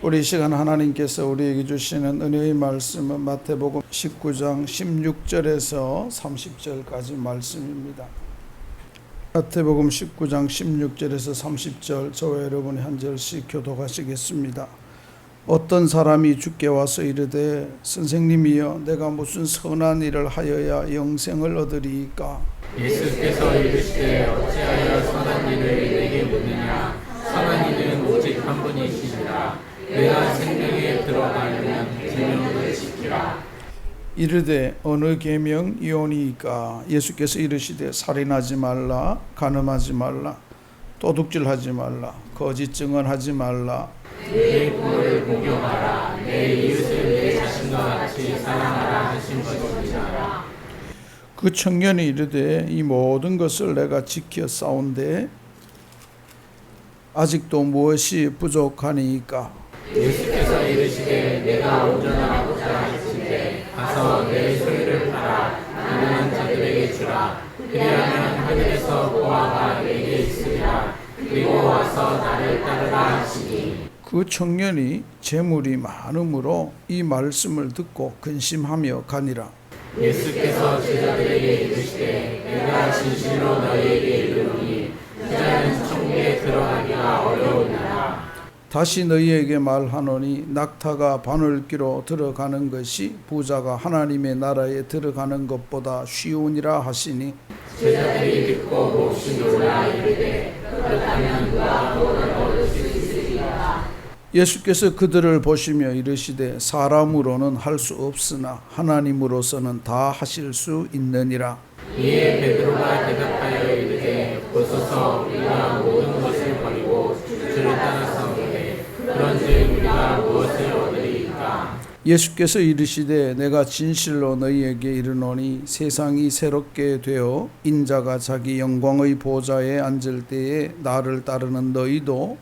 우리 이 시간 하나님께서 우리에게 주시는 은혜의 말씀은 마태복음 19장 16절에서 30절까지 말씀입니다. 마태복음 19장 16절에서 30절 저와 여러분이 한 절씩 교독하시겠습니다. 어떤 사람이 주께 와서 이르되 선생님이여 내가 무슨 선한 일을 하여야 영생을 얻으리이까? 예수께서 이르시되 어찌하여 선한 일을 내게 묻느냐? 선한 일은 오직 한 분이시니라. 내가 생명에 들어가려면 계명을 지키라. 이르되 어느 계명이오니이까? 예수께서 이르시되 살인하지 말라, 간음하지 말라, 도둑질하지 말라, 거짓 증언하지 말라, 내 부모를 공경하라, 내 이웃을 내 자신과 같이 사랑하라 하신 것이니라. 그 청년이 이르되 이 모든 것을 내가 지켜 싸운데 아직도 무엇이 부족하니이까? 예수께서 이르시되 내가 온전하고자 하시되 가서 내 소유를 팔아 가난한 자들에게 주라. 그리하면 하늘에서 보화가 내게 있으리라. 그리고 와서 나를 따르라 하시니. 그 청년이 재물이 많음으로 이 말씀을 듣고 근심하며 가니라. 예수께서 제자들에게 이르시되 내가 진실로 너희에게 이르노니 부자는 천국에 들어가기가 어려우니라. 다시 너희에게 말하노니 낙타가 바늘귀로 들어가는 것이 부자가 하나님의 나라에 들어가는 것보다 쉬우니라 하시니 제자들이 듣고 몹시 놀라 이르되 그렇다면 누가 너를 얻을 수 있으리까? 예수께서 그들을 보시며 이르시되 사람으로는 할 수 없으나 하나님으로서는 다 하실 수 있느니라. 이에 베드로가 대답하여 이르되 보소서 우리가 모든 것을 버리고 주를 따랐사오니 그런즉 우리가 무엇을 얻으리이까? 예수께서 이르시되 내가 진실로 너희에게 이르노니 세상이 새롭게 되어 인자가 자기 영광의 보좌에 앉을 때에 나를 따르는 너희도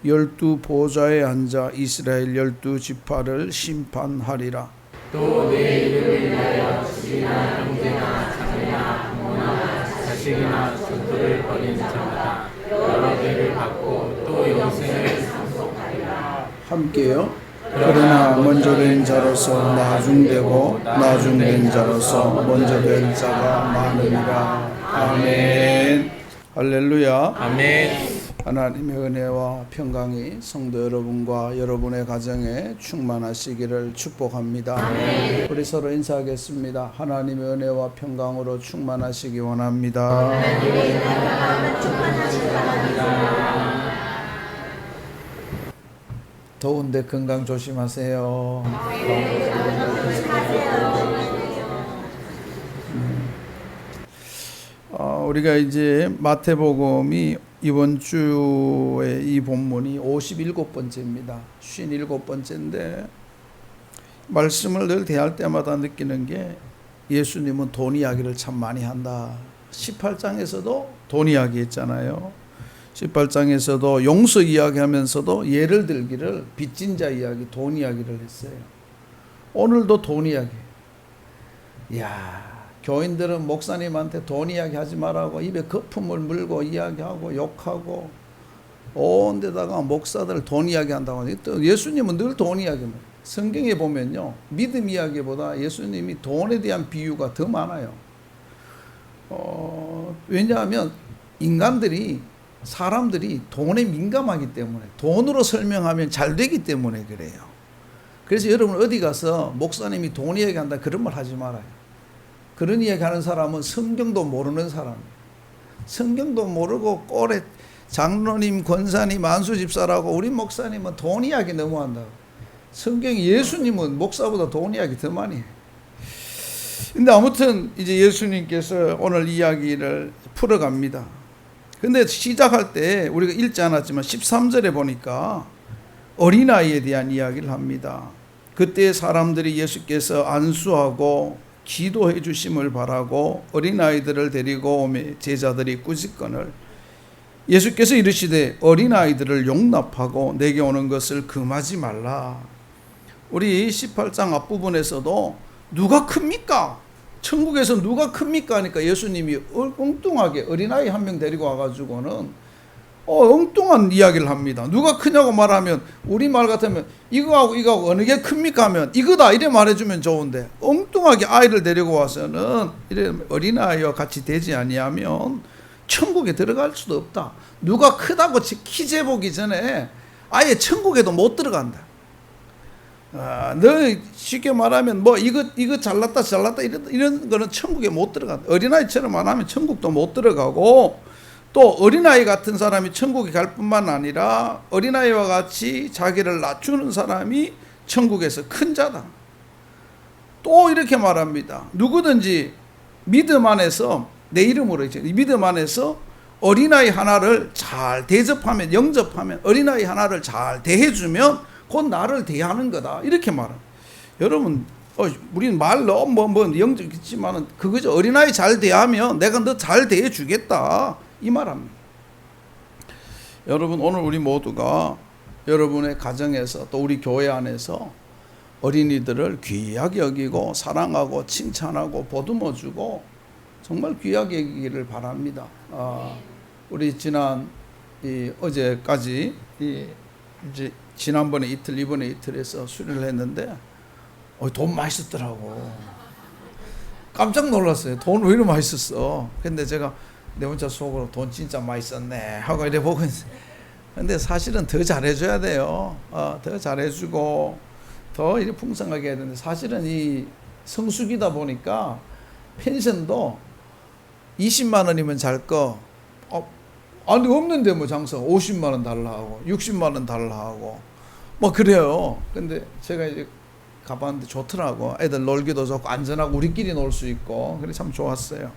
12 보좌에 앉아 이스라엘 12지파를 심판하리라. 또 내 이름을 위하여 집이나 형제나 자매나 부모나 자식이나 전토를 벌이는 자마다 여러 죄를 받고 또 영생을 상속하리라. 함께요. 그러나 먼저 된 자로서 나중되고 나중된 자로서 먼저 될 자가 많으리라. 아멘. 할렐루야. 아멘. 하나님의 은혜와 평강이 성도 여러분과 여러분의 가정에 충만하시기를 축복합니다. 아멘. 우리 서로 인사하겠습니다. 하나님의 은혜와 평강으로 충만하시기 원합니다. 하나님의 은혜와 충만하시기 바랍니다. 더운데 건강 조심하세요. 우리가 이제 마태복음이 이번 주에 이 본문이 57번째입니다. 57번째인데 말씀을 늘 대할 때마다 느끼는 게 예수님은 돈 이야기를 참 많이 한다. 18장에서도 돈 이야기 했잖아요. 18장에서도 용서 이야기하면서도 예를 들기를 빚진 자 이야기, 돈 이야기를 했어요. 오늘도 돈 이야기. 이야, 교인들은 목사님한테 돈 이야기 하지 말라고 입에 거품을 물고 이야기하고 욕하고 온 데다가 목사들 돈 이야기 한다고 하니 또 예수님은 늘 돈 이야기입니다. 성경에 보면요, 믿음 이야기보다 예수님이 돈에 대한 비유가 더 많아요. 왜냐하면 사람들이 돈에 민감하기 때문에, 돈으로 설명하면 잘 되기 때문에 그래요. 그래서 여러분 어디 가서 목사님이 돈 이야기 한다 그런 말 하지 말아요. 그런 이야기 하는 사람은 성경도 모르는 사람이에요. 성경도 모르고 꼴에 장로님, 권사님, 만수집사라고 우리 목사님은 돈 이야기 너무 한다고. 성경이 예수님은 목사보다 돈 이야기 더 많이 해요. 근데 아무튼 이제 예수님께서 오늘 이야기를 풀어갑니다. 근데 시작할 때 우리가 읽지 않았지만 13절에 보니까 어린아이에 대한 이야기를 합니다. 그때 사람들이 예수께서 안수하고 기도해 주심을 바라고 어린아이들을 데리고 오매 제자들이 꾸짖거늘 예수께서 이르시되 어린아이들을 용납하고 내게 오는 것을 금하지 말라. 우리 18장 앞부분에서도 누가 큽니까? 천국에서 누가 큽니까? 하니까 예수님이 엉뚱하게 어린아이 한 명 데리고 와가지고는 엉뚱한 이야기를 합니다. 누가 크냐고 말하면 우리 말 같으면 이거하고 이거하고 어느 게 큽니까 하면 이거다 이래 말해주면 좋은데 엉뚱하게 아이를 데리고 와서는 이래 어린아이와 같이 되지 아니하면 천국에 들어갈 수도 없다. 누가 크다고 키 재보기 전에 아예 천국에도 못 들어간다. 너 쉽게 말하면 뭐 이거 잘났다 이런 거는 천국에 못 들어간다. 어린아이처럼 안 하면 천국도 못 들어가고 또 어린아이 같은 사람이 천국에 갈 뿐만 아니라 어린아이와 같이 자기를 낮추는 사람이 천국에서 큰 자다. 또 이렇게 말합니다. 누구든지 믿음 안에서 내 이름으로 이제 믿음 안에서 어린아이 하나를 잘 대접하면 영접하면 어린아이 하나를 잘 대해주면 곧 나를 대하는 거다. 이렇게 말합니다. 여러분 우리는 말로 뭐 영접했지만은 그거죠. 어린아이 잘 대하면 내가 너 잘 대해주겠다. 이 말합니다. 여러분 오늘 우리 모두가 여러분의 가정에서 또 우리 교회 안에서 어린이들을 귀하게 여기고 사랑하고 칭찬하고 보듬어주고 정말 귀하게 여기기를 바랍니다. 우리 지난 어제까지 이제 지난번에 이틀 이번에 이틀에서 수련을 했는데 돈 맛있었더라고. 깜짝 놀랐어요. 돈 왜 이렇게 맛있었어? 근데 제가 내 혼자 속으로 돈 진짜 많이 썼네 하고 이래 보고 있어요. 근데 사실은 더 잘해줘야 돼요. 더 잘해주고 더 이렇게 풍성하게 해야 되는데 사실은 이 성수기다 보니까 펜션도 20만 원이면 잘 거 아니 없는데 뭐 장사 50만 원 달라 하고 60만 원 달라 하고 뭐 그래요. 근데 제가 이제 가봤는데 좋더라고. 애들 놀기도 좋고 안전하고 우리끼리 놀 수 있고 그래 참 좋았어요.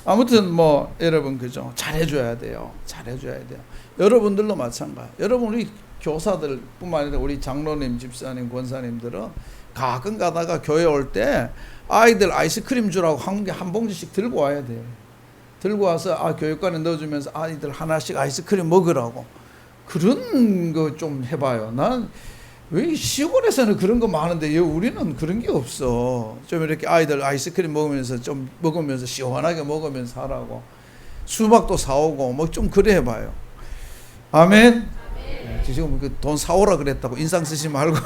아무튼 뭐 여러분 그죠? 잘해줘야 돼요. 잘해줘야 돼요. 여러분들도 마찬가지. 여러분 우리 교사들뿐만 아니라 우리 장로님, 집사님, 권사님들은 가끔 가다가 교회 올 때 아이들 아이스크림 주라고 한 봉지씩 들고 와야 돼요. 들고 와서 교육관에 넣어주면서 아이들 하나씩 아이스크림 먹으라고 그런 거 좀 해봐요. 난 왜 시골에서는 그런 거 많은데 우리는 그런 게 없어. 좀 이렇게 아이들 아이스크림 먹으면서 좀 먹으면서 시원하게 먹으면서 하라고 수박도 사오고 뭐 좀 그래 해봐요. 아멘. 지금 그 돈 사오라 그랬다고 인상 쓰지 말고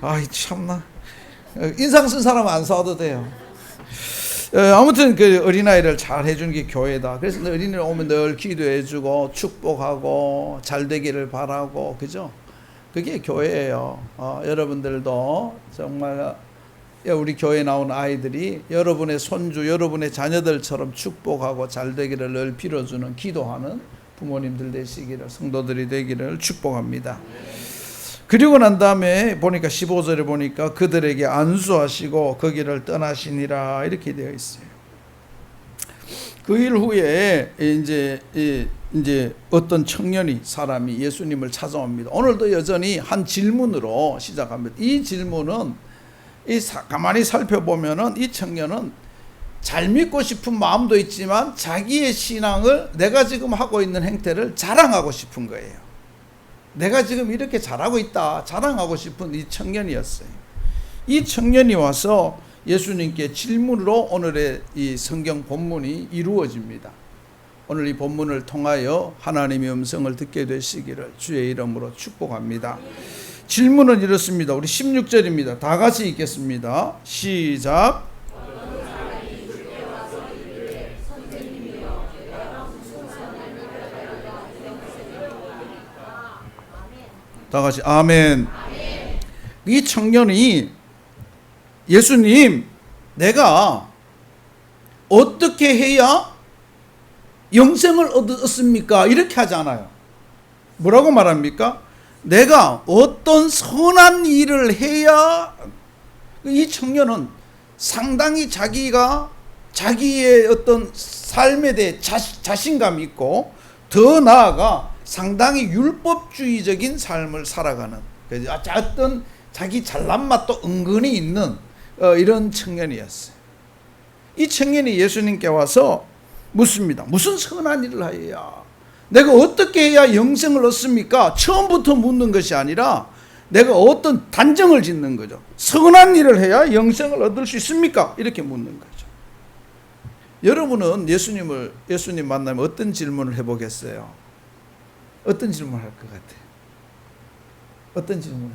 아이 참나 인상 쓴 사람은 안 사도 돼요. 아무튼 그 어린아이를 잘 해주는 게 교회다. 그래서 어린이를 오면 늘 기도해주고 축복하고 잘 되기를 바라고 그죠? 그게 교회예요. 여러분들도 정말 우리 교회에 나온 아이들이 여러분의 손주, 여러분의 자녀들처럼 축복하고 잘 되기를 늘 빌어주는 기도하는 부모님들 되시기를 성도들이 되기를 축복합니다. 그리고 난 다음에 보니까 15절에 보니까 그들에게 안수하시고 거기를 떠나시니라 이렇게 되어 있어요. 그 일 후에 이제 어떤 청년이 사람이 예수님을 찾아옵니다. 오늘도 여전히 한 질문으로 시작합니다. 이 질문은 가만히 살펴보면은 이 청년은 잘 믿고 싶은 마음도 있지만 자기의 신앙을 내가 지금 하고 있는 행태를 자랑하고 싶은 거예요. 내가 지금 이렇게 잘하고 있다 자랑하고 싶은 이 청년이었어요. 이 청년이 와서 예수님께 질문으로 오늘의 이 성경 본문이 이루어집니다. 오늘 이 본문을 통하여 하나님의 음성을 듣게 되시기를 주의 이름으로 축복합니다. 질문은 이렇습니다. 우리 16절입니다. 다 같이 읽겠습니다. 시작. 다 같이 아멘. 이 청년이 예수님, 내가 어떻게 해야 영생을 얻었습니까? 이렇게 하잖아요. 뭐라고 말합니까? 내가 어떤 선한 일을 해야. 이 청년은 상당히 자기가 자기의 어떤 삶에 대해 자신감이 있고 더 나아가 상당히 율법주의적인 삶을 살아가는 어떤 자기 잘난 맛도 은근히 있는 이런 청년이었어요. 이 청년이 예수님께 와서 묻습니다. 무슨 선한 일을 하여야, 내가 어떻게 해야 영생을 얻습니까? 처음부터 묻는 것이 아니라 내가 어떤 단정을 짓는 거죠. 선한 일을 해야 영생을 얻을 수 있습니까? 이렇게 묻는 거죠. 여러분은 예수님 만나면 어떤 질문을 해보겠어요? 어떤 질문을 할 것 같아? 어떤 질문을?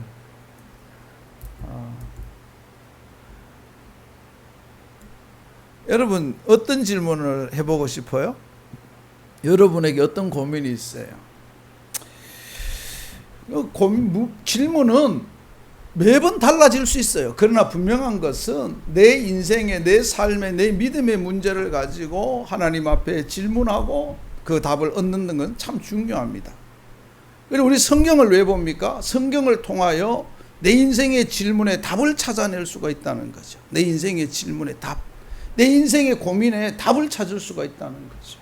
여러분 어떤 질문을 해보고 싶어요? 여러분에게 어떤 고민이 있어요? 질문은 매번 달라질 수 있어요. 그러나 분명한 것은 내 인생의, 내 삶의, 내 믿음의 문제를 가지고 하나님 앞에 질문하고 그 답을 얻는 건 참 중요합니다. 그리고 우리 성경을 왜 봅니까? 성경을 통하여 내 인생의 질문에 답을 찾아낼 수가 있다는 거죠. 내 인생의 질문에 답, 내 인생의 고민에 답을 찾을 수가 있다는 거죠.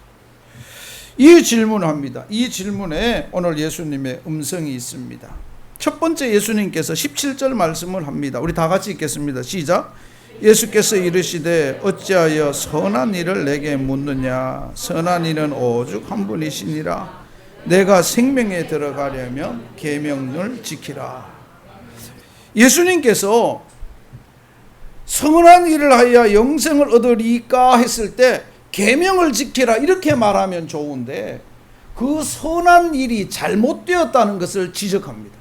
이 질문을 합니다. 이 질문에 오늘 예수님의 음성이 있습니다. 첫 번째 예수님께서 17절 말씀을 합니다. 우리 다 같이 읽겠습니다. 시작. 예수께서 이르시되 어찌하여 선한 일을 내게 묻느냐. 선한 일은 오직 한 분이시니라. 내가 생명에 들어가려면 계명을 지키라. 예수님께서 선한 일을 하여 영생을 얻으리까 했을 때 계명을 지키라 이렇게 말하면 좋은데 그 선한 일이 잘못되었다는 것을 지적합니다.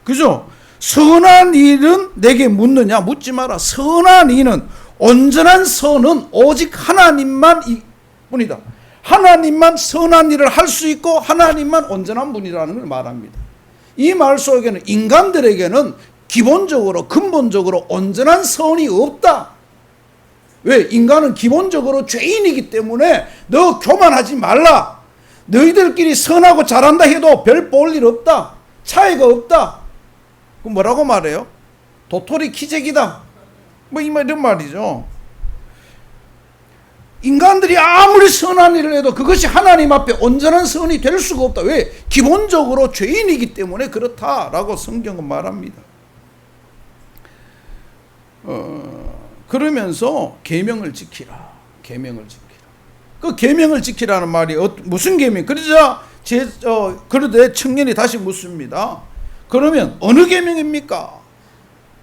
그죠? 선한 일은 내게 묻느냐? 묻지 마라. 선한 일은 온전한 선은 오직 하나님만 뿐이다. 하나님만 선한 일을 할 수 있고 하나님만 온전한 분이라는 걸 말합니다. 이 말 속에는 인간들에게는 기본적으로 근본적으로 온전한 선이 없다. 왜? 인간은 기본적으로 죄인이기 때문에 너 교만하지 말라. 너희들끼리 선하고 잘한다 해도 별 볼 일 없다. 차이가 없다. 그 뭐라고 말해요? 도토리 키재기다. 뭐 이런 말이죠. 인간들이 아무리 선한 일을 해도 그것이 하나님 앞에 온전한 선이 될 수가 없다. 왜? 기본적으로 죄인이기 때문에 그렇다라고 성경은 말합니다. 그러면서 계명을 지키라. 계명을 지키라. 그 계명을 지키라는 말이 무슨 계명? 그러자 그러되 청년이 다시 묻습니다. 그러면 어느 계명입니까?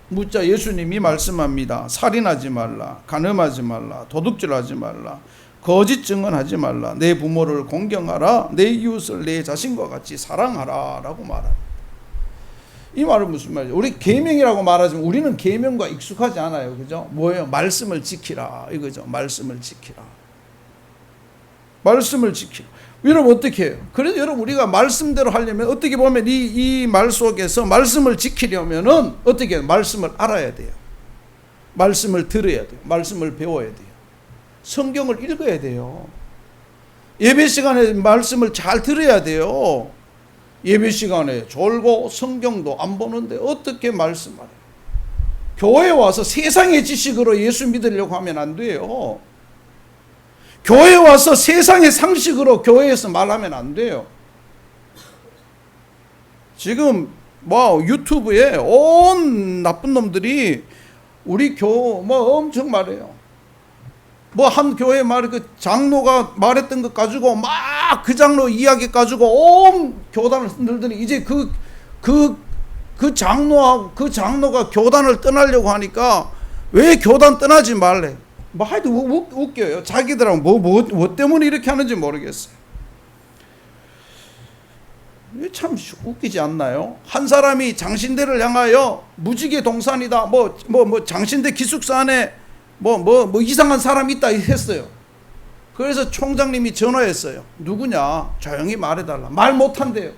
묻자 예수님이 말씀합니다. 살인하지 말라, 간음하지 말라, 도둑질하지 말라, 거짓 증언하지 말라, 내 부모를 공경하라, 내 이웃을 내 자신과 같이 사랑하라 라고 말합니다. 이 말은 무슨 말이죠? 우리 계명이라고 말하지만 우리는 계명과 익숙하지 않아요. 그죠? 뭐예요? 말씀을 지키라 이거죠. 말씀을 지키라. 말씀을 지키라. 여러분 어떻게 해요? 그래서 여러분 우리가 말씀대로 하려면 어떻게 보면 이 말 속에서 말씀을 지키려면은 어떻게 해요? 말씀을 알아야 돼요. 말씀을 들어야 돼요. 말씀을 배워야 돼요. 성경을 읽어야 돼요. 예배 시간에 말씀을 잘 들어야 돼요. 예배 시간에 졸고 성경도 안 보는데 어떻게 말씀하래요? 교회에 와서 세상의 지식으로 예수 믿으려고 하면 안 돼요. 교회에 와서 세상의 상식으로 교회에서 말하면 안 돼요. 지금 유튜브에 온 나쁜 놈들이 우리 엄청 말해요. 한 교회 그 장로가 말했던 것 가지고 막 그 장로 이야기 가지고 온 교단을 흔들더니 이제 그 장로가 교단을 떠나려고 하니까 왜 교단 떠나지 말래? 하여튼 웃겨요. 자기들하고 뭐 때문에 이렇게 하는지 모르겠어요. 참 웃기지 않나요? 한 사람이 장신대를 향하여 무지개 동산이다. 장신대 기숙사 안에 이상한 사람이 있다 했어요. 그래서 총장님이 전화했어요. 누구냐? 조용히 말해달라. 말 못한대요.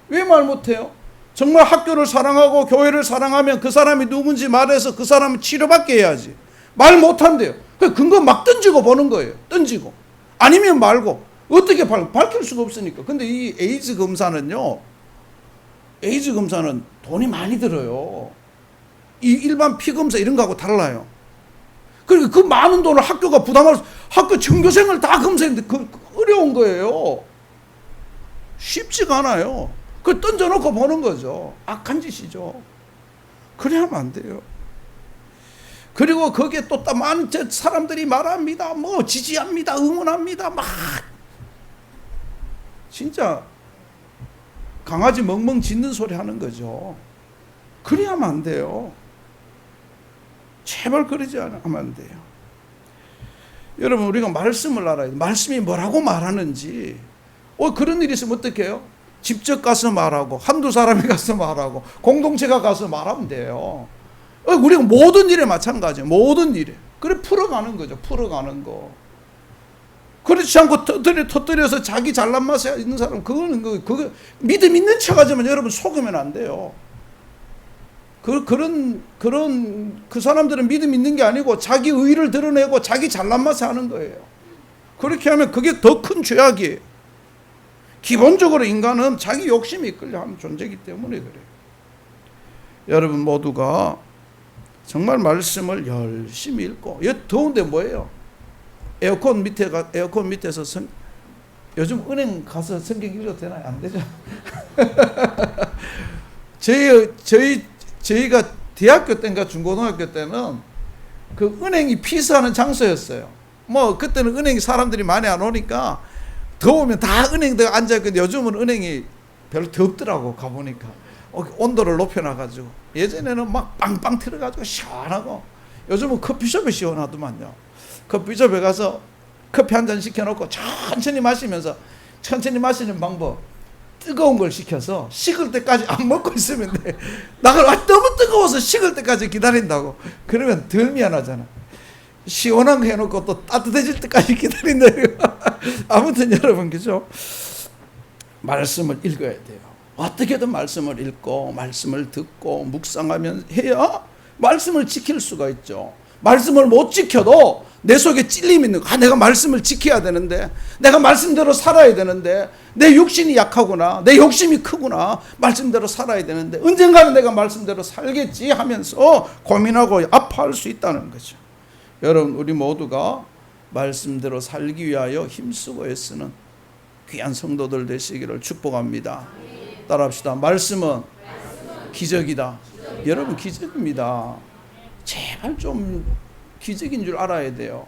왜 말 못해요? 정말 학교를 사랑하고 교회를 사랑하면 그 사람이 누군지 말해서 그 사람을 치료받게 해야지. 말 못한대요. 그 근거 막 던지고 보는 거예요. 던지고. 아니면 말고. 어떻게 밝힐 수가 없으니까. 근데 이 에이즈 검사는 돈이 많이 들어요. 이 일반 피 검사 이런 거하고 달라요. 그러니까 그 많은 돈을 학교가 부담할 학교 전교생을 다 검사했는데 어려운 거예요. 쉽지가 않아요. 그걸 던져놓고 보는 거죠. 악한 짓이죠. 그래 하면 안 돼요. 그리고 거기에 또 많은 사람들이 말합니다. 지지합니다. 응원합니다. 막 진짜 강아지 멍멍 짖는 소리 하는 거죠. 그래 하면 안 돼요. 제발 그러지 하면 안 돼요. 여러분 우리가 말씀을 알아야 돼요. 말씀이 뭐라고 말하는지 그런 일이 있으면 어떻게 해요? 직접 가서 말하고 한두 사람이 가서 말하고 공동체가 가서 말하면 돼요. 우리가 모든 일에 마찬가지예요. 모든 일에. 그래 풀어가는 거죠. 풀어가는 거. 그렇지 않고 터뜨려서 자기 잘난 맛에 있는 사람 그거는 그거 믿음 있는 척하지만 여러분 속으면 안 돼요. 그런 그 사람들은 믿음 있는 게 아니고 자기 의의를 드러내고 자기 잘난 맛에 하는 거예요. 그렇게 하면 그게 더 큰 죄악이에요. 기본적으로 인간은 자기 욕심이 이끌려 하는 존재이기 때문에 그래요. 여러분 모두가 정말 말씀을 열심히 읽고, 더운데 뭐예요? 에어컨 밑에서 요즘 은행 가서 성경 읽어도 되나요? 안 되죠? 저희가 대학교 때인가 중고등학교 때는 그 은행이 피서하는 장소였어요. 뭐 그때는 은행이 사람들이 많이 안 오니까 더우면 다 은행에 앉아있는데 요즘은 은행이 별로 덥더라고 가보니까. 온도를 높여놔가지고 예전에는 막 빵빵 틀어가지고 시원하고, 요즘은 커피숍이 시원하더만요. 커피숍에 가서 커피 한 잔 시켜놓고 천천히 마시면서, 천천히 마시는 방법, 뜨거운 걸 시켜서 식을 때까지 안 먹고 있으면 돼. 너무 뜨거워서 식을 때까지 기다린다고. 그러면 덜 미안하잖아. 시원한 거 해놓고 또 따뜻해질 때까지 기다린다. 아무튼 여러분, 그죠? 말씀을 읽어야 돼요. 어떻게든 말씀을 읽고 말씀을 듣고 묵상하면 해야 말씀을 지킬 수가 있죠. 말씀을 못 지켜도 내 속에 찔림이 있는 거. 내가 말씀을 지켜야 되는데, 내가 말씀대로 살아야 되는데, 내 육신이 약하구나, 내 욕심이 크구나, 말씀대로 살아야 되는데 언젠가는 내가 말씀대로 살겠지 하면서 고민하고 아파할 수 있다는 거죠. 여러분, 우리 모두가 말씀대로 살기 위하여 힘쓰고 애쓰는 귀한 성도들 되시기를 축복합니다. 따라합시다. 말씀은 기적이다. 여러분, 기적입니다. 제발 좀 기적인 줄 알아야 돼요.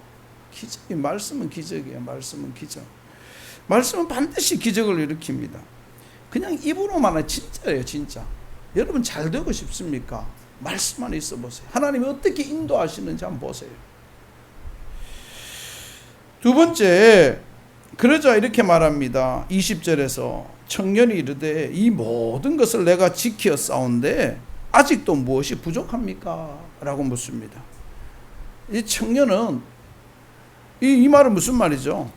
말씀은 기적이에요. 말씀은 기적. 말씀은 반드시 기적을 일으킵니다. 그냥 입으로만 하면 진짜예요. 진짜. 여러분 잘 되고 싶습니까? 말씀만 있어 보세요. 하나님이 어떻게 인도하시는지 한번 보세요. 두 번째, 그러자 이렇게 말합니다. 20절에서 청년이 이르되 이 모든 것을 내가 지켜 싸운데 아직도 무엇이 부족합니까? 라고 묻습니다. 이 청년은 이 말은 무슨 말이죠?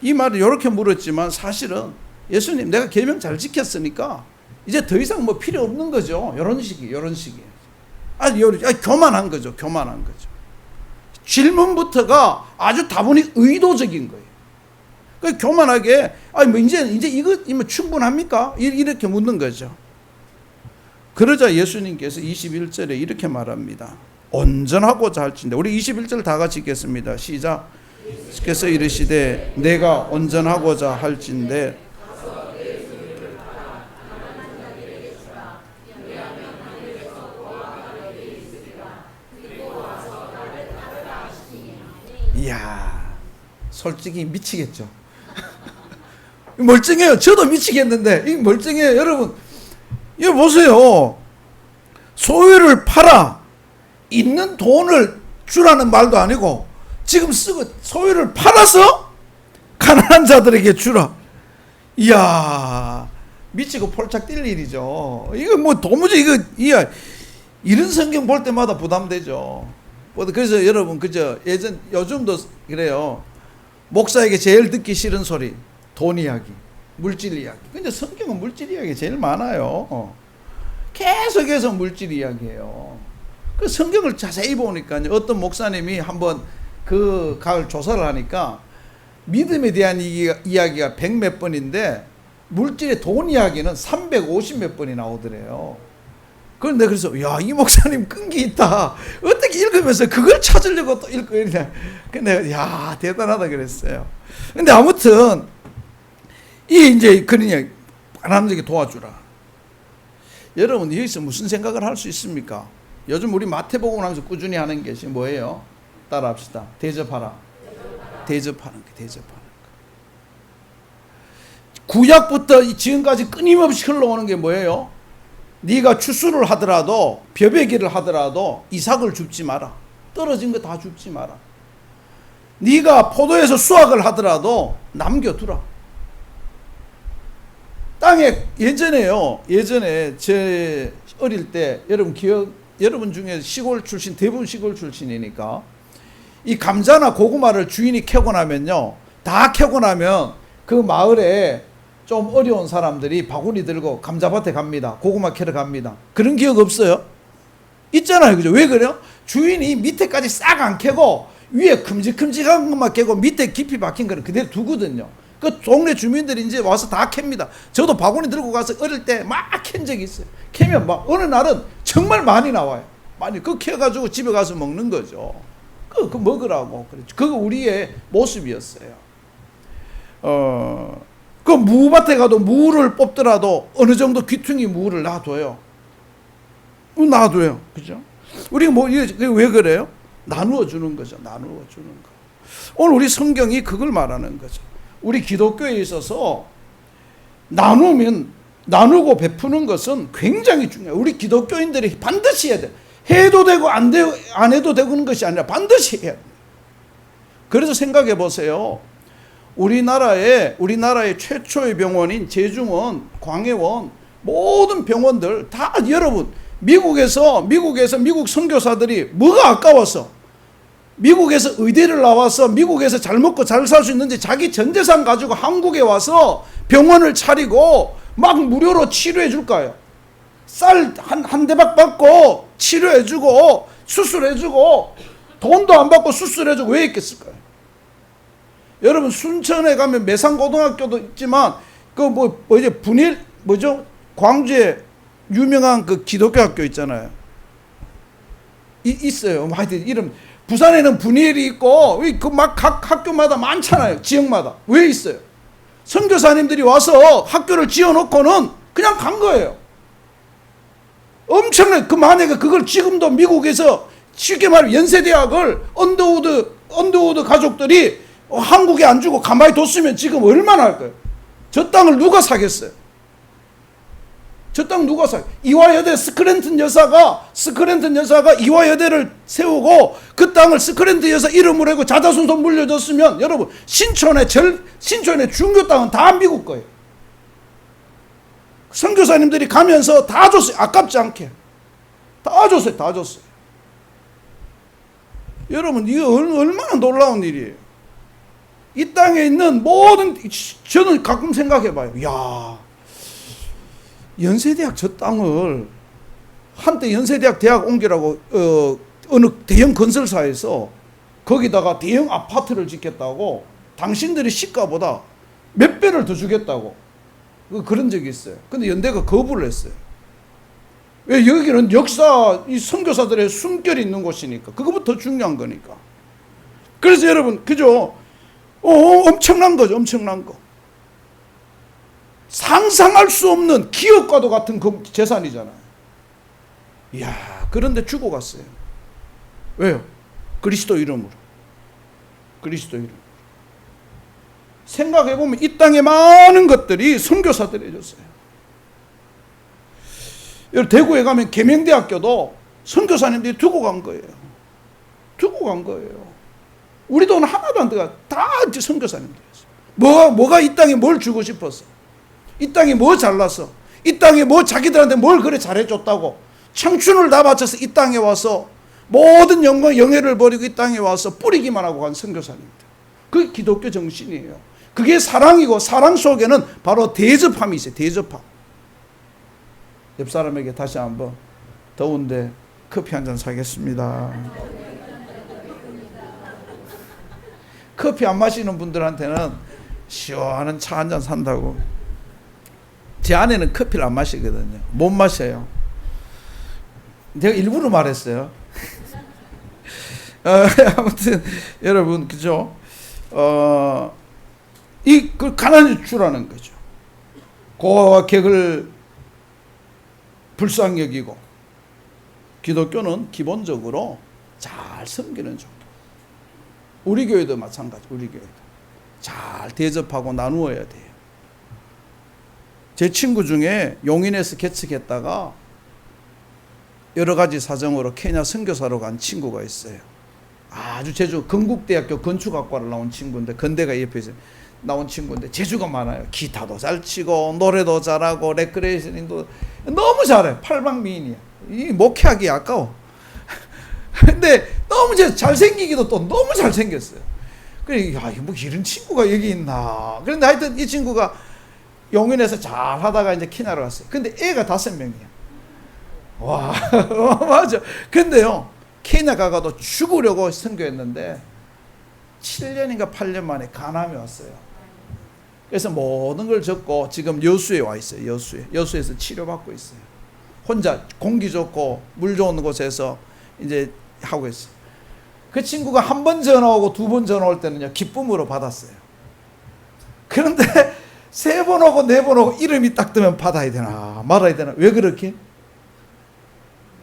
이 말을 이렇게 물었지만 사실은 예수님, 내가 계명 잘 지켰으니까 이제 더 이상 뭐 필요 없는 거죠. 이런 식이. 교만한 거죠. 질문부터가 아주 다분히 의도적인 거예요. 그 교만하게 이제 이거 충분합니까? 이렇게 묻는 거죠. 그러자 예수님께서 21절에 이렇게 말합니다. 온전하고자 할진대. 우리 21절 다 같이 읽겠습니다. 시작. 그래서 이르시되 내가 온전하고자 할진대 이야, 솔직히 미치겠죠. 멀쩡해요. 저도 미치겠는데 이 멀쩡해요. 여러분, 이거 보세요. 소유를 팔아 있는 돈을 주라는 말도 아니고 지금 쓰고 소유를 팔아서 가난한 자들에게 주라. 이야, 미치고 폴짝 뛸 일이죠. 이거 뭐 도무지 이런 성경 볼 때마다 부담되죠. 그래서 여러분, 요즘도 그래요. 목사에게 제일 듣기 싫은 소리, 돈 이야기, 물질 이야기. 근데 성경은 물질 이야기 제일 많아요. 계속해서 물질 이야기예요. 그 성경을 자세히 보니까 어떤 목사님이 한번 그 가을 조사를 하니까 믿음에 대한 이야기가 100몇 번인데 물질의 돈 이야기는 350몇 번이 나오더래요. 그런데 그래서 이 목사님 끈기 있다. 어떻게 읽으면서 그걸 찾으려고 또 읽고 이래. 근데 대단하다 그랬어요. 근데 아무튼 이제 그러냐, 하나님께 도와주라. 여러분, 여기서 무슨 생각을 할 수 있습니까? 요즘 우리 마태복음 하면서 꾸준히 하는 것이 뭐예요? 따라합시다. 대접하라. 대접하는 거. 구약부터 지금까지 끊임없이 흘러오는 게 뭐예요? 네가 추수를 하더라도, 벼베기를 하더라도 이삭을 줍지 마라. 떨어진 거 다 줍지 마라. 네가 포도에서 수확을 하더라도 남겨두라. 땅에 예전에 제 어릴 때 여러분 중에 시골 출신, 대부분 시골 출신이니까 이 감자나 고구마를 주인이 캐고 나면요, 다 캐고 나면 그 마을에 좀 어려운 사람들이 바구니 들고 감자밭에 갑니다. 고구마 캐러 갑니다. 그런 기억 없어요? 있잖아요. 그죠? 왜 그래요? 주인이 밑에까지 싹 안 캐고 위에 큼직큼직한 것만 캐고 밑에 깊이 박힌 거는 그대로 두거든요. 그 동네 주민들이 이제 와서 다 캡니다. 저도 바구니 들고 가서 어릴 때 막 캔 적이 있어요. 캐면 막 어느 날은 정말 많이 나와요. 많이 그 캐가지고 집에 가서 먹는 거죠. 그 먹으라고. 그거 우리의 모습이었어요. 그 무밭에 가도 무를 뽑더라도 어느 정도 귀퉁이 무를 놔둬요. 놔둬요. 그죠? 우리가 왜 그래요? 나누어 주는 거죠. 나누어 주는 거. 오늘 우리 성경이 그걸 말하는 거죠. 우리 기독교에 있어서 나누고 베푸는 것은 굉장히 중요해요. 우리 기독교인들이 반드시 해야 돼요. 해도 되고 안 해도 되는 것이 아니라 반드시 해야 돼요. 그래서 생각해 보세요. 우리나라의 최초의 병원인 제중원, 광해원, 모든 병원들 다 여러분 미국에서 미국 선교사들이 뭐가 아까워서 미국에서 의대를 나와서 미국에서 잘 먹고 잘 살 수 있는지 자기 전 재산 가지고 한국에 와서 병원을 차리고 막 무료로 치료해 줄까요? 쌀 한 대박 받고 치료해 주고 수술해 주고 돈도 안 받고 수술해 주고 왜 있겠을까요? 여러분 순천에 가면 매산고등학교도 있지만 광주에 유명한 그 기독교 학교 있잖아요. 있어요. 하여튼 이름 부산에는 분이엘이 있고 그 막 각 학교마다 많잖아요. 지역마다. 왜 있어요? 선교사님들이 와서 학교를 지어놓고는 그냥 간 거예요. 엄청나게 만약에 그걸 지금도 미국에서 쉽게 말하면 연세대학을 언더우드 가족들이 한국에 안 주고 가만히 뒀으면 지금 얼마나 할까요? 저 땅을 누가 사겠어요? 저 땅 누가 사? 이화여대 스크랜턴 여사가 이화여대를 세우고 그 땅을 스크랜턴 여사 이름으로 하고 자자손손 물려줬으면 여러분 신촌의 중교 땅은 다 미국 거예요. 선교사님들이 가면서 다 줬어요. 아깝지 않게 다 줬어요. 여러분 이거 얼마나 놀라운 일이에요. 이 땅에 있는 모든, 저는 가끔 생각해봐요. 야, 연세대학 저 땅을 한때 연세대학 대학 옮기라고 어느 대형 건설사에서 거기다가 대형 아파트를 짓겠다고 당신들의 시가보다 몇 배를 더 주겠다고 그런 적이 있어요. 근데 연대가 거부를 했어요. 왜? 여기는 이 선교사들의 숨결이 있는 곳이니까. 그거부터 중요한 거니까. 그래서 여러분 그죠? 엄청난 거죠. 엄청난 거. 상상할 수 없는 기업과도 같은 재산이잖아요. 이야, 그런데 주고 갔어요. 왜요? 그리스도 이름으로. 생각해보면 이 땅에 많은 것들이 선교사들이 해줬어요. 대구에 가면 계명대학교도 선교사님들이 두고 간 거예요. 우리 돈 하나도 안 들어가. 다 선교사님들이었어요. 뭐가 이 땅에 뭘 주고 싶었어? 이 땅에 뭐 잘났어? 이 땅에 뭐 자기들한테 뭘 그래 잘해줬다고? 청춘을 다 바쳐서 이 땅에 와서 모든 영예를 버리고 이 땅에 와서 뿌리기만 하고 간 선교사님들. 그게 기독교 정신이에요. 그게 사랑이고 사랑 속에는 바로 대접함이 있어요. 대접함. 옆 사람에게 다시 한번 더운데 커피 한 잔 사겠습니다. 커피 안 마시는 분들한테는 시원한 차 한 잔 산다고. 제 아내는 커피를 안 마시거든요. 못 마셔요. 내가 일부러 말했어요. 아무튼 여러분 그죠? 그 가난을 주라는 거죠. 고아와 객을 불쌍히 여기고 기독교는 기본적으로 잘 섬기는 종교. 우리 교회도 마찬가지. 우리 교회도 잘 대접하고 나누어야 돼요. 제 친구 중에 용인에서 개척했다가 여러 가지 사정으로 케냐 선교사로 간 친구가 있어요. 아주 제주 건국대학교 건축학과를 나온 친구인데 건대가 옆에 있어요. 나온 친구인데 재주가 많아요. 기타도 잘 치고 노래도 잘하고 레크레이션도 너무 잘해. 팔방미인이야. 이 목회하기 아까워. 근데 너무 잘생기기도 또 너무 잘생겼어요. 그래, 야, 뭐 이런 친구가 여기 있나. 그런데 하여튼 이 친구가 용인에서 잘 하다가 이제 케냐로 갔어요. 근데 애가 5명이야. 와, 맞아. 근데요, 케냐 가가도 죽으려고 선교했는데 7년인가 8년 만에 간암이 왔어요. 그래서 모든 걸 접고 지금 여수에 와 있어요. 여수에서 치료받고 있어요. 혼자 공기 좋고 물 좋은 곳에서 이제 하고 있어요. 그 친구가 한 번 전화 오고 2번 전화 올 때는요, 기쁨으로 받았어요. 그런데 3번 오고 4번 오고 이름이 딱 뜨면 받아야 되나 말아야 되나. 왜 그렇게?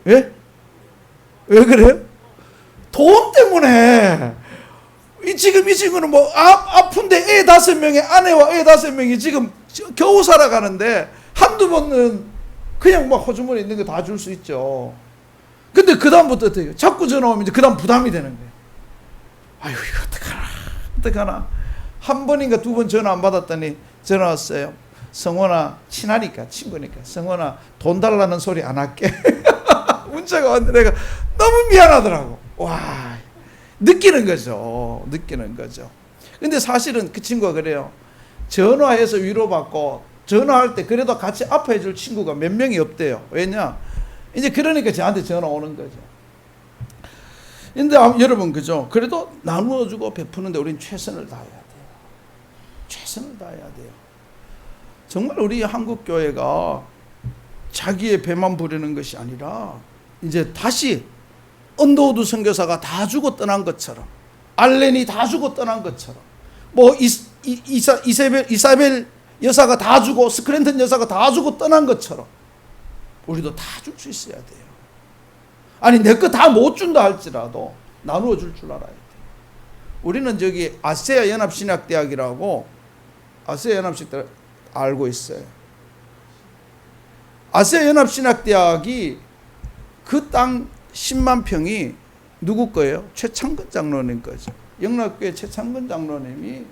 왜 그래요? 돈 때문에. 지금 이 친구는 뭐 아픈데 애 5명에 아내와 애 5명이 지금 겨우 살아가는데 한두 번은 그냥 막 호주머니에 있는 거 다 줄 수 있죠. 근데 그 다음부터 어떻게 해요? 자꾸 전화 오면 이제 그 다음 부담이 되는 거예요. 아유, 이거 어떡하나. 한 번인가 2번 전화 안 받았더니 전화 왔어요. 성원아, 친하니까 친구니까 성원아, 돈 달라는 소리 안 할게. 문자가 왔는데 내가 너무 미안하더라고. 와, 느끼는 거죠. 근데 사실은 그 친구가 그래요. 전화해서 위로받고 전화할 때 그래도 같이 아파해 줄 친구가 몇 명이 없대요. 왜냐? 이제 그러니까 저한테 전화 오는 거죠. 근데 여러분, 그죠? 그래도 나누어주고 베푸는데 우린 최선을 다해야 돼요. 최선을 다해야 돼요. 정말 우리 한국교회가 자기의 배만 부리는 것이 아니라 이제 다시 언더우드 선교사가 다 주고 떠난 것처럼, 알렌이 다 주고 떠난 것처럼, 뭐 이사벨 여사가 다 주고 스크랜턴 여사가 다 주고 떠난 것처럼 우리도 다 줄 수 있어야 돼요. 아니, 내 거 다 못 준다 할지라도 나누어 줄 줄 알아야 돼요. 우리는 저기 아세아 연합신학대학이라고, 아세아 연합신학대학 알고 있어요. 아세아 연합신학대학이 그 땅 10만 평이 누구 거예요? 최창근 장로님 거죠. 영락교회 최창근 장로님이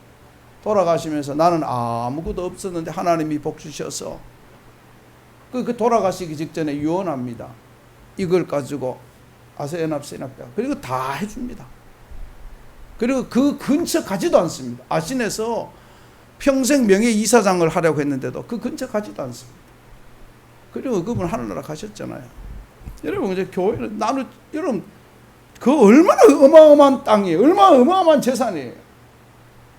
돌아가시면서 나는 아무것도 없었는데 하나님이 복 주셔서 그 돌아가시기 직전에 유언합니다. 이걸 가지고 아세아 연합신학대학, 그리고 다 해줍니다. 그리고 그 근처 가지도 않습니다. 아신에서 평생 명예이사장을 하려고 했는데도 그 근처 가지도 않습니다. 그리고 그분 하늘나라 가셨잖아요. 여러분, 이제 교회는 여러분, 그 얼마나 어마어마한 땅이에요. 얼마나 어마어마한 재산이에요.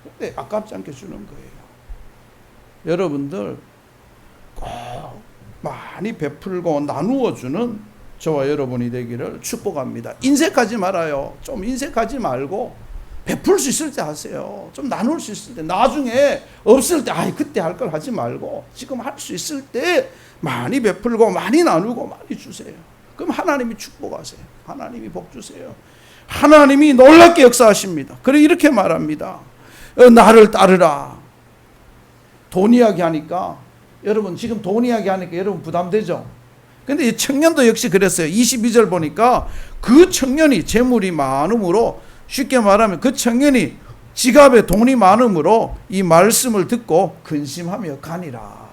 근데 아깝지 않게 주는 거예요. 여러분들 꼭 많이 베풀고 나누어 주는 저와 여러분이 되기를 축복합니다. 인색하지 말아요. 좀 인색하지 말고 베풀 수 있을 때 하세요. 좀 나눌 수 있을 때, 나중에 없을 때 그때 할 걸 하지 말고 지금 할 수 있을 때 많이 베풀고 많이 나누고 많이 주세요. 그럼 하나님이 축복하세요. 하나님이 복 주세요. 하나님이 놀랍게 역사하십니다. 그래, 이렇게 말합니다. 나를 따르라. 돈 이야기 하니까, 여러분 지금 돈 이야기 하니까 여러분 부담되죠? 근데 이 청년도 역시 그랬어요. 22절 보니까 그 청년이 재물이 많음으로, 쉽게 말하면 그 청년이 지갑에 돈이 많음으로 이 말씀을 듣고 근심하며 가니라.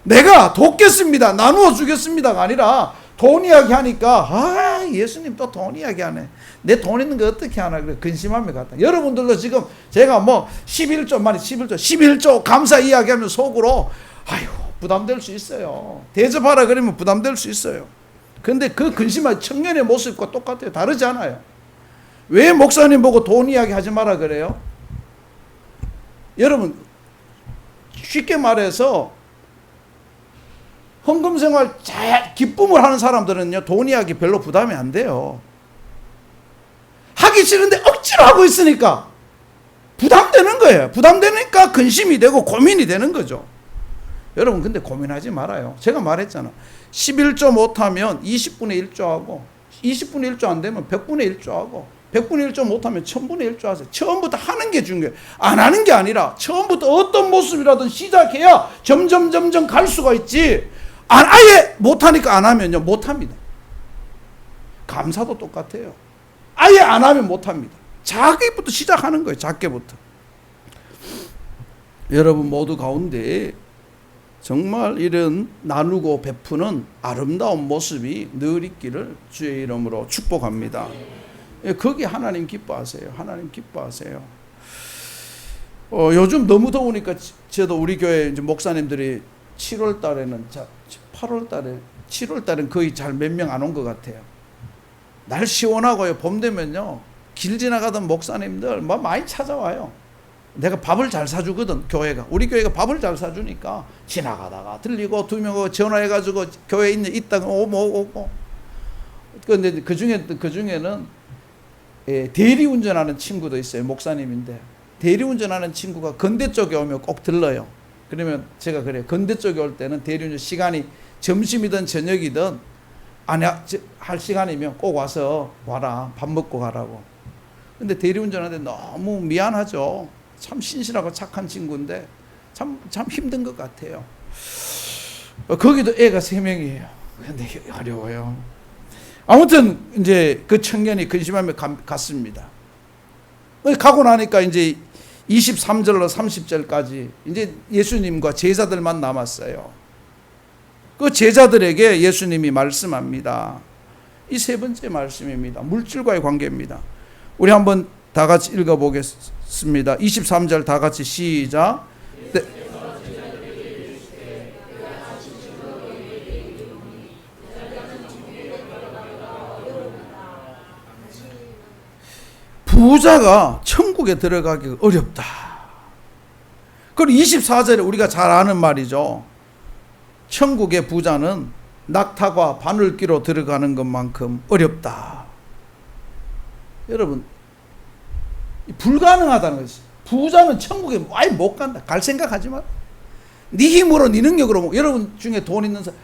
내가 돕겠습니다, 나누어 주겠습니다가 아니라 돈 이야기 하니까 예수님 또 돈 이야기 하네, 내 돈 있는 거 어떻게 하나, 그래 근심하며 갔다. 여러분들도 지금 제가 뭐 11조 감사 이야기하면 속으로 부담될 수 있어요. 대접하라 그러면 부담될 수 있어요. 근데 그 근심한 청년의 모습과 똑같아요. 다르지 않아요. 왜 목사님 보고 돈 이야기 하지 마라 그래요? 여러분, 쉽게 말해서 헌금 생활 잘 기쁨을 하는 사람들은요, 돈 이야기 별로 부담이 안 돼요. 하기 싫은데 억지로 하고 있으니까 부담되는 거예요. 부담되니까 근심이 되고 고민이 되는 거죠. 여러분, 근데 고민하지 말아요. 제가 말했잖아. 11조 못하면 20분의 1조 하고, 20분의 1조 안 되면 100분의 1조 하고, 100분의 1조 못하면 1000분의 1조 하세요. 처음부터 하는 게 중요해요. 안 하는 게 아니라 처음부터 어떤 모습이라든 시작해야 점점 갈 수가 있지. 아예 못하니까 안 하면요, 못합니다. 감사도 똑같아요. 아예 안 하면 못합니다. 작게부터 시작하는 거예요. 작게부터. 여러분 모두 가운데 정말 이런 나누고 베푸는 아름다운 모습이 늘 있기를 주의 이름으로 축복합니다. 거기 하나님 기뻐하세요. 하나님 기뻐하세요. 요즘 너무 더우니까 저도 우리 교회 이제 목사님들이 7월 달에는 8월 달에 7월 달엔 거의 잘 몇 명 안 온 것 같아요. 날 시원하고요. 봄 되면요. 길 지나가던 목사님들 뭐 많이 찾아와요. 내가 밥을 잘 사주거든. 교회가 우리 교회가 밥을 잘 사주니까 지나가다가 들리고 두 명 전화해가지고 교회에 있다가 오고. 그런데 그 중에는 대리 운전하는 친구도 있어요. 목사님인데 대리 운전하는 친구가 건대 쪽에 오면 꼭 들러요. 그러면 제가 그래요. 건대 쪽에 올 때는 대리 운전 시간이 점심이든 저녁이든 안 할 시간이면 꼭 와라. 밥 먹고 가라고. 근데 대리 운전하는데 너무 미안하죠. 참 신실하고 착한 친구인데 참 힘든 것 같아요. 거기도 애가 3명이에요. 근데 어려워요. 아무튼 이제 그 청년이 근심하며 갔습니다. 가고 나니까 이제 23절로 30절까지 이제 예수님과 제자들만 남았어요. 그 제자들에게 예수님이 말씀합니다. 이 세 번째 말씀입니다. 물질과의 관계입니다. 우리 한번 다 같이 읽어보겠습니다. 23절 다 같이 시작. 네. 부자가 천국에 들어가기 어렵다. 그리고 24절에 우리가 잘 아는 말이죠. 천국의 부자는 낙타가 바늘기로 들어가는 것만큼 어렵다. 여러분, 불가능하다는 것이. 부자는 천국에 아예 못 간다. 갈 생각하지 마. 네 힘으로 네 능력으로. 여러분 중에 돈 있는 사람,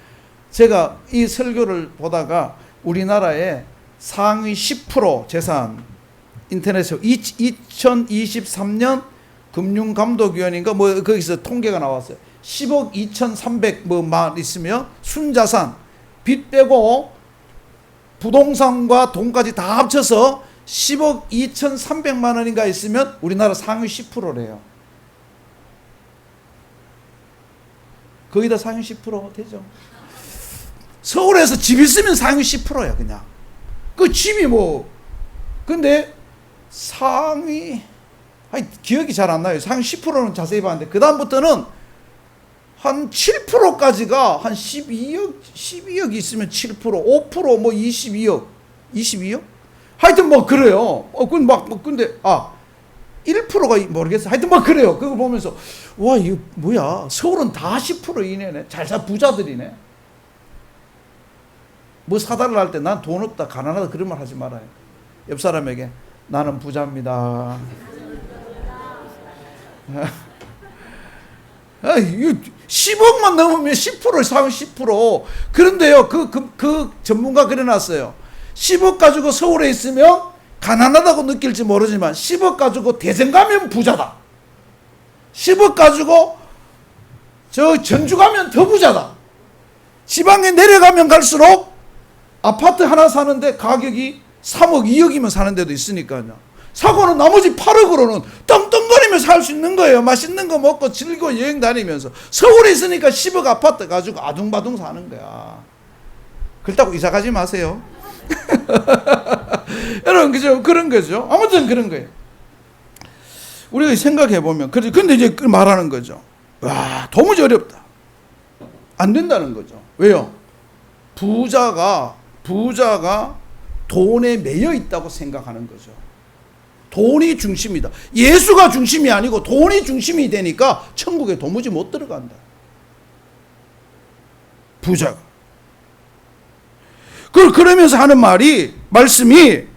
제가 이 설교를 보다가 우리나라의 상위 10% 재산 인터넷에서 2023년 금융감독위원회인가 뭐 거기서 통계가 나왔어요. 10억 2,300 뭐만 있으면 순자산 빚 빼고 부동산과 돈까지 다 합쳐서 10억 2,300만 원인가 있으면 우리나라 상위 10%래요. 거의 다 상위 10% 되죠. 서울에서 집 있으면 상위 10%야 그냥. 그 집이 뭐 근데 상위 기억이 잘 안 나요. 상위 10%는 자세히 봤는데 그 다음부터는 한 7%까지가 한 12억 있으면 7%, 5% 뭐 22억? 하여튼 뭐 그래요. 근데 1%가 모르겠어. 하여튼 뭐 그래요. 그거 보면서 와 이거 뭐야? 서울은 다 10% 이내네. 잘 사 부자들이네. 뭐 사달라 할 때 난 돈 없다, 가난하다 그런 말 하지 말아요. 옆 사람에게 나는 부자입니다. 10억만 넘으면 10% 상위 10%. 그런데요, 그 전문가 그려놨어요. 10억 가지고 서울에 있으면 가난하다고 느낄지 모르지만 10억 가지고 대전 가면 부자다. 10억 가지고 저 전주 가면 더 부자다. 지방에 내려가면 갈수록 아파트 하나 사는데 가격이 3억, 2억이면 사는 데도 있으니까요. 사고는 나머지 8억으로는 떵떵거리며 살 수 있는 거예요. 맛있는 거 먹고 즐기고 여행 다니면서. 서울에 있으니까 10억 아파트 가지고 아둥바둥 사는 거야. 그렇다고 이사 가지 마세요. 여러분, 그죠? 그런 거죠. 아무튼 그런 거예요. 우리가 생각해 보면, 근데 이제 말하는 거죠. 와, 도무지 어렵다. 안 된다는 거죠. 왜요? 부자가 돈에 매여 있다고 생각하는 거죠. 돈이 중심이다. 예수가 중심이 아니고 돈이 중심이 되니까 천국에 도무지 못 들어간다. 부자가. 그러면서 하는 말씀이,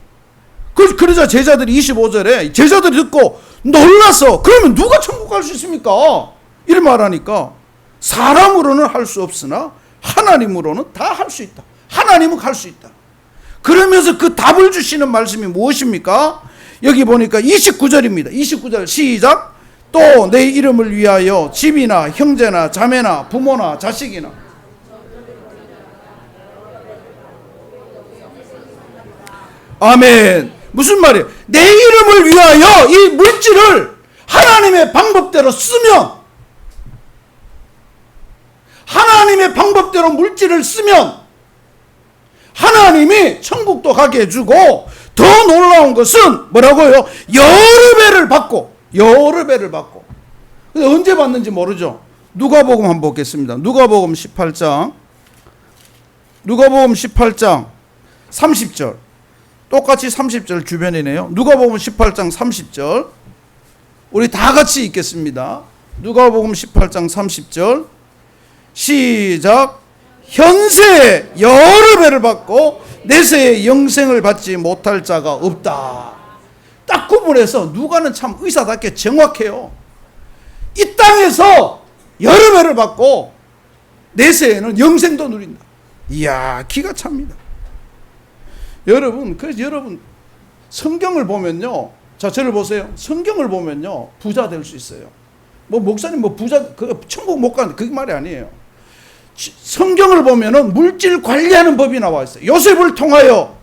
그러자 제자들이 25절에 제자들이 듣고 놀라서, 그러면 누가 천국 갈 수 있습니까? 이런 말하니까, 사람으로는 할 수 없으나 하나님으로는 다 할 수 있다. 하나님은 갈 수 있다. 그러면서 그 답을 주시는 말씀이 무엇입니까? 여기 보니까 29절입니다. 29절 시작. 또 내 이름을 위하여 집이나 형제나 자매나 부모나 자식이나. 아멘. 무슨 말이에요? 내 이름을 위하여 이 물질을 하나님의 방법대로 쓰면, 하나님의 방법대로 물질을 쓰면 하나님이 천국도 가게 해주고, 더 놀라운 것은 뭐라고요? 여러 배를 받고, 여러 배를 받고. 근데 언제 받는지 모르죠. 누가복음 한번 보겠습니다. 누가복음 18장 30절. 똑같이 30절 주변이네요. 누가복음 18장 30절. 우리 다 같이 읽겠습니다. 누가복음 18장 30절. 시작. 현세에 여러 배를 받고 내세에 영생을 받지 못할 자가 없다. 딱 구분해서 누가는 참 의사답게 정확해요. 이 땅에서 여러 배를 받고 내세에는 영생도 누린다. 이야, 기가 찹니다. 여러분, 그래서 여러분 성경을 보면요, 자 저를 보세요. 성경을 보면요 부자 될 수 있어요. 뭐 목사님 뭐 부자 그 천국 못 가는 그 말이 아니에요. 성경을 보면은 물질 관리하는 법이 나와 있어요. 요셉을 통하여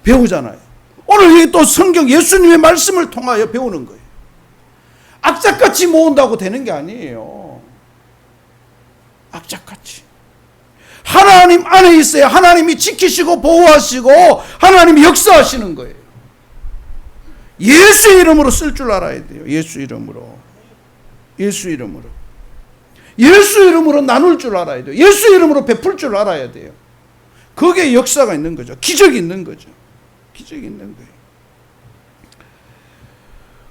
배우잖아요. 오늘 여기 또 성경 예수님의 말씀을 통하여 배우는 거예요. 악착같이 모은다고 되는 게 아니에요. 악착같이. 하나님 안에 있어야 하나님이 지키시고 보호하시고 하나님이 역사하시는 거예요. 예수 이름으로 쓸 줄 알아야 돼요. 예수 이름으로. 예수 이름으로. 예수 이름으로 나눌 줄 알아야 돼요. 예수 이름으로 베풀 줄 알아야 돼요. 거기에 역사가 있는 거죠. 기적이 있는 거죠. 기적이 있는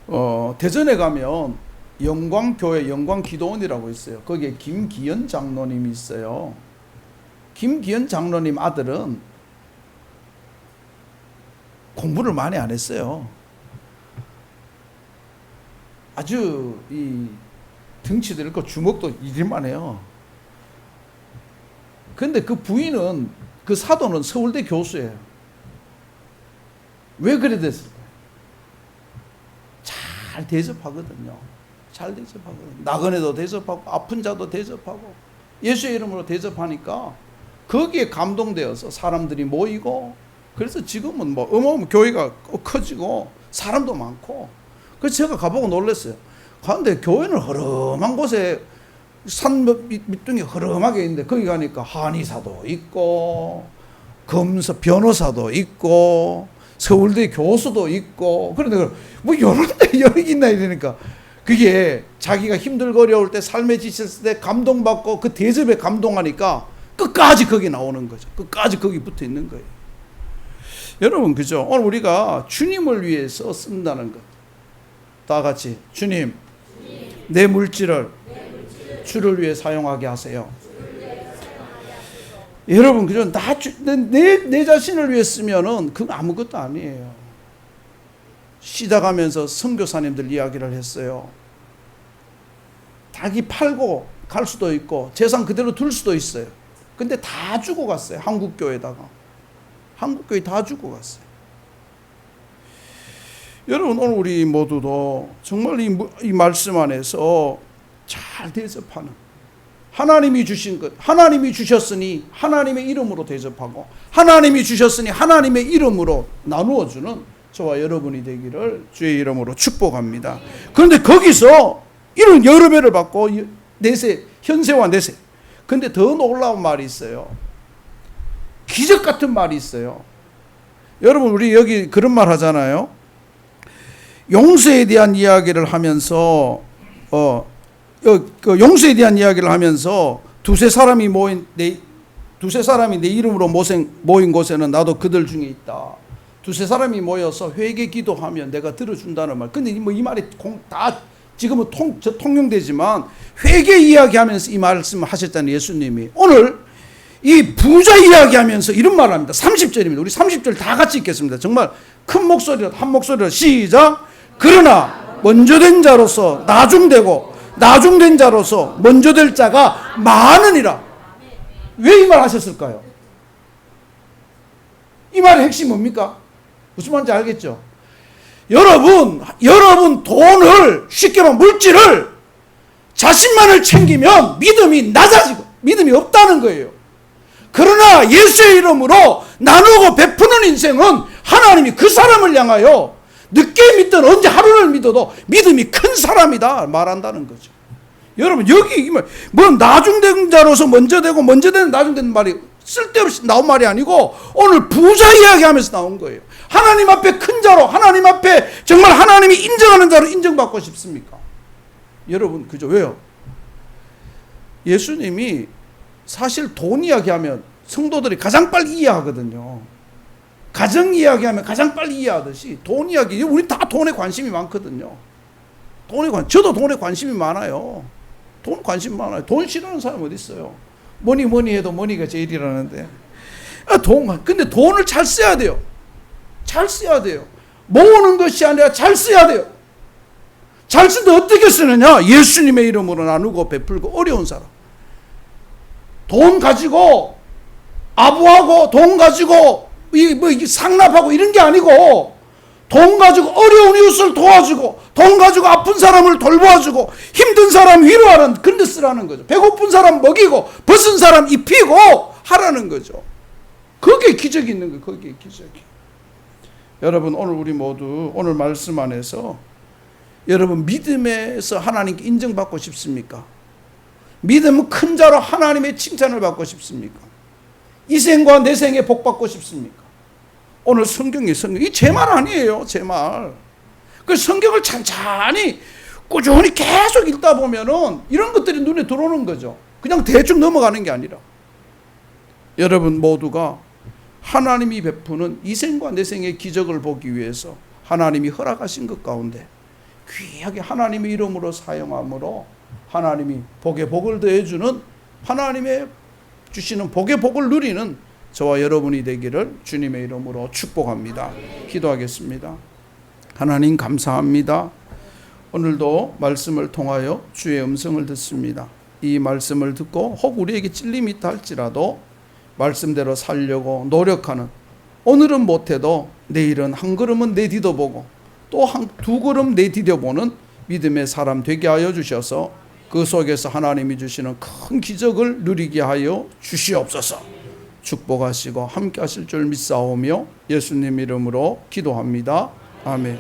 거예요. 대전에 가면 영광교회 영광기도원이라고 있어요. 거기에 김기현 장로님이 있어요. 김기현 장로님 아들은 공부를 많이 안 했어요. 아주 이 덩치도 있고 주먹도 이릴만 해요. 근데 그 부인은, 그 사도는 서울대 교수예요. 왜 그래 됐을까요? 잘 대접하거든요. 잘 대접하거든요. 나그네도 대접하고 아픈 자도 대접하고 예수의 이름으로 대접하니까 거기에 감동되어서 사람들이 모이고, 그래서 지금은 뭐 어마어마한 교회가 커지고 사람도 많고. 그래서 제가 가보고 놀랐어요. 가는데 교회는 허름한 곳에 산 밑둥이 허름하게 있는데 거기 가니까 한의사도 있고 검사 변호사도 있고 서울대 교수도 있고, 그런데 뭐 이런 데 여기 있나 이러니까 그게 자기가 힘들고 어려울 때 삶에 지쳤을 때 감동받고 그 대접에 감동하니까 끝까지 거기 나오는 거죠. 끝까지 거기 붙어 있는 거예요. 여러분, 그죠? 오늘 우리가 주님을 위해서 쓴다는 것. 다 같이 주님, 내 물질을 주를 위해 사용하게 하세요. 여러분, 그죠? 내 자신을 위해 쓰면은 그건 아무것도 아니에요. 시작하면서 선교사님들 이야기를 했어요. 닭이 팔고 갈 수도 있고 재산 그대로 둘 수도 있어요. 근데 다 주고 갔어요. 한국교회에다가. 한국교회 다 주고 갔어요. 여러분, 오늘 우리 모두도 정말 이 말씀 안에서 잘 대접하는, 하나님이 주신 것, 하나님이 주셨으니 하나님의 이름으로 대접하고 하나님이 주셨으니 하나님의 이름으로 나누어주는 저와 여러분이 되기를 주의 이름으로 축복합니다. 그런데 거기서 이런 여러 배를 받고 내세, 현세와 내세. 근데 더 놀라운 말이 있어요. 기적 같은 말이 있어요. 여러분, 우리 여기 그런 말 하잖아요. 용서에 대한 이야기를 하면서 용서에 대한 이야기를 하면서 두세 사람이 내 이름으로 모인 곳에는 나도 그들 중에 있다. 두세 사람이 모여서 회개 기도하면 내가 들어준다는 말. 근데 뭐 이 말이 다 지금은 통용되지만 회개 이야기하면서 이 말씀을 하셨다는 예수님이 오늘 이 부자 이야기하면서 이런 말을 합니다. 30절입니다. 우리 30절 다 같이 읽겠습니다. 정말 큰 목소리로, 한 목소리로 시작. 그러나 먼저 된 자로서 나중되고 나중된 자로서 먼저 될 자가 많으니라. 왜 이 말 하셨을까요? 이 말의 핵심이 뭡니까? 무슨 말인지 알겠죠? 여러분 돈을, 쉽게 말하면 물질을 자신만을 챙기면 믿음이 낮아지고 믿음이 없다는 거예요. 그러나 예수의 이름으로 나누고 베푸는 인생은 하나님이 그 사람을 향하여 늦게 믿든 언제 하루를 믿어도 믿음이 큰 사람이다 말한다는 거죠. 여러분 여기 뭐 나중된 자로서 먼저 되고 먼저 되는 나중된 말이 쓸데없이 나온 말이 아니고 오늘 부자 이야기하면서 나온 거예요. 하나님 앞에 큰 자로, 하나님 앞에 정말 하나님이 인정하는 자로 인정받고 싶습니까? 여러분 그죠? 왜요? 예수님이 사실 돈 이야기하면 성도들이 가장 빨리 이해하거든요. 가정 이야기하면 가장 빨리 이해하듯이 돈 이야기, 우리 다 돈에 관심이 많거든요. 저도 돈에 관심이 많아요. 돈 관심 많아요. 돈 싫어하는 사람 어디 있어요? 뭐니 해도 머니가 제일이라는데. 근데 돈을 잘 써야 돼요. 잘 써야 돼요. 모으는 것이 아니라 잘 써야 돼요. 잘 쓰는데 어떻게 쓰느냐? 예수님의 이름으로 나누고 베풀고 어려운 사람. 돈 가지고 아부하고 돈 가지고 상납하고 이런 게 아니고 돈 가지고 어려운 이웃을 도와주고 돈 가지고 아픈 사람을 돌봐주고 힘든 사람 위로하는 그런 데 쓰라는 거죠. 배고픈 사람 먹이고 벗은 사람 입히고 하라는 거죠. 거기에 기적이 있는 거예요. 거기에 기적이. 여러분 오늘 우리 모두 오늘 말씀 안에서 여러분 믿음에서 하나님께 인정받고 싶습니까? 믿음은 큰 자로 하나님의 칭찬을 받고 싶습니까? 이 생과 내 생에 복 받고 싶습니까? 오늘 성경이 제 말 아니에요. 제 말. 그 성경을 찬찬히 꾸준히 계속 읽다 보면은 이런 것들이 눈에 들어오는 거죠. 그냥 대충 넘어가는 게 아니라 여러분 모두가 하나님이 베푸는 이 생과 내 생의 기적을 보기 위해서 하나님이 허락하신 것 가운데 귀하게 하나님의 이름으로 사용함으로 하나님이 복에 복을 더해주는 하나님의 주시는 복의 복을 누리는 저와 여러분이 되기를 주님의 이름으로 축복합니다. 기도하겠습니다. 하나님 감사합니다. 오늘도 말씀을 통하여 주의 음성을 듣습니다. 이 말씀을 듣고 혹 우리에게 찔림이 있다 할지라도 말씀대로 살려고 노력하는, 오늘은 못해도 내일은 한 걸음은 내디뎌보고 또 두 걸음 내디뎌보는 믿음의 사람 되게 하여 주셔서 그 속에서 하나님이 주시는 큰 기적을 누리게 하여 주시옵소서. 축복하시고 함께 하실 줄 믿사오며 예수님 이름으로 기도합니다. 아멘.